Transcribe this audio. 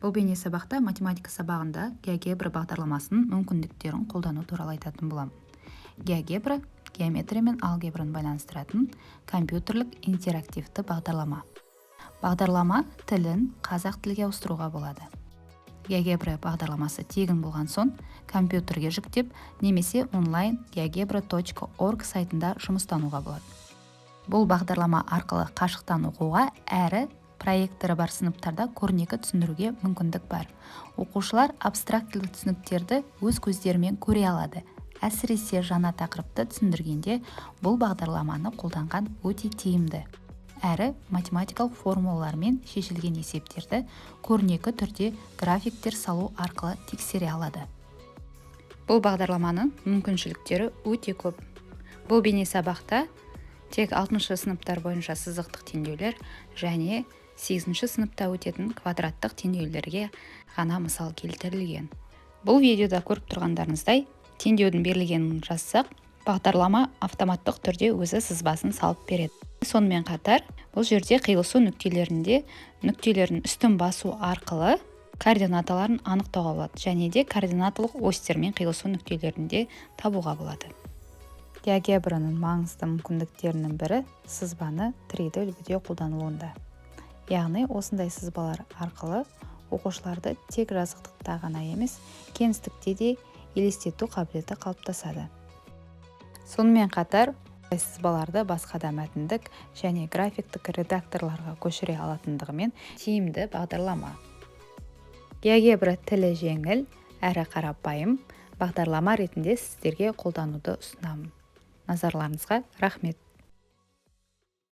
Бұл бейне сабақта математика сабағында геогебра бағдарламасының мүмкіндіктерін қолдану туралы айтатын боламын. Геогебра геометрия мен алгебраны байланыстыратын компьютерлік интерактивті бағдарлама. Бағдарлама тілін қазақ тілге ауыстыруға болады. Геогебра бағдарламасы тегін болған соң компьютерге жүктеп немесе онлайн geogebra.org сайтында жұмыстануға болады. Бұл бағдарлама арқылы қашықтан оқуға әрі проекторы бар сыныптарда көрнекі түсіндіруге мүмкіндік бар. Оқушылар абстрактілі түсініктерді өз көздерімен көре алады. Әсіресе жаңа тақырыпты түсіндіргенде бұл бағдарламаны қолданған өте тиімді. Әрі математикалық формулалармен шешілген есептерді көрнекі түрде графиктер салу арқылы тексере алады. Бұл бағдарламаның мүмкіншіліктері өте көп. Бұл бейне сабақта тек 6 сыныптар бойынша сызықтық теңдеулер және 8 сыныпта өтетін квадраттық теңдеулерге ғана мысал келтірілген. Бұл видеода көріп тұрғандарыңыздай, теңдеудің берілгенін жазсақ, бағдарлама автоматтық түрде өзі сызбасын салып береді. Сонымен қатар, бұл жерде қиылысу нүктелерінде нүктелердің үстін басу арқылы координаталарын анықтауға болады, және де координаталық осьтермен қиылысу нүктелерінде табуға болады. Геогебраның маңызды мүмкіндіктерінің бірі сызбаны 3D үлгіде қолданылуында. Яғни осындай сызбалар арқылы оқушыларды тек жазықтықта ғана емес, кеңістікте де елестету қабілеті қалыптасады. Сонымен қатар, сызбаларды басқа да мәтіндік және графиктік редакторларға көшіре алатындығымен тиімді бағдарлама. Геогебра тілі жеңіл әрі қарапайым бағдарлама ретінде сіздерге қолдануды ұсынамын. Назарларыңызға рахмет.